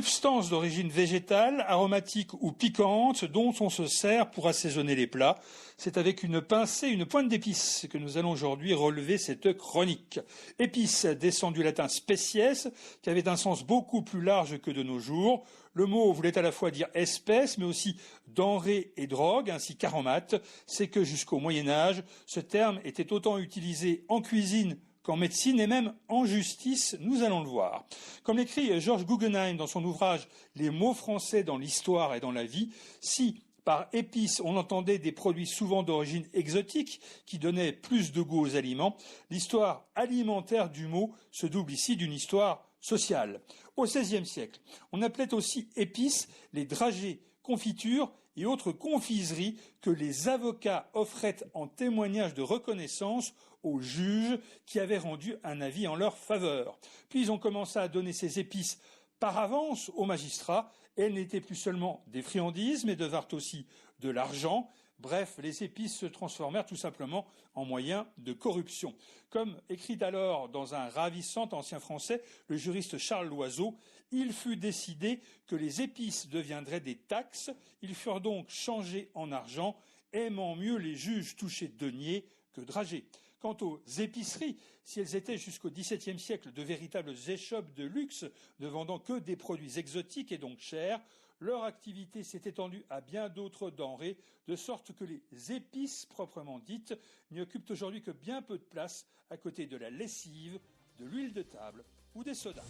substance d'origine végétale, aromatique ou piquante dont on se sert pour assaisonner les plats. C'est avec une pincée, une pointe d'épice que nous allons aujourd'hui relever cette chronique. Épice descend du latin species, qui avait un sens beaucoup plus large que de nos jours. Le mot voulait à la fois dire espèce, mais aussi denrée et drogue, ainsi qu'aromate. C'est que jusqu'au Moyen-Âge, ce terme était autant utilisé en cuisine qu'en médecine et même en justice, nous allons le voir. Comme l'écrit Georges Guggenheim dans son ouvrage Les mots français dans l'histoire et dans la vie, si par épices on entendait des produits souvent d'origine exotique qui donnaient plus de goût aux aliments, l'histoire alimentaire du mot se double ici d'une histoire sociale. Au XVIe siècle, on appelait aussi épices les dragées, confitures et autres confiseries que les avocats offraient en témoignage de reconnaissance aux juges qui avaient rendu un avis en leur faveur. Puis on commença à donner ces épices par avance aux magistrats, et elles n'étaient plus seulement des friandises, mais devinrent aussi de l'argent. Bref, les épices se transformèrent tout simplement en moyen de corruption. Comme écrit alors dans un ravissant ancien français, le juriste Charles Loiseau, il fut décidé que les épices deviendraient des taxes, ils furent donc changés en argent, aimant mieux les juges touchés de deniers que dragées. Quant aux épiceries, si elles étaient jusqu'au XVIIe siècle de véritables échoppes de luxe, ne vendant que des produits exotiques et donc chers, leur activité s'est étendue à bien d'autres denrées, de sorte que les épices proprement dites n'y occupent aujourd'hui que bien peu de place à côté de la lessive, de l'huile de table ou des sodas.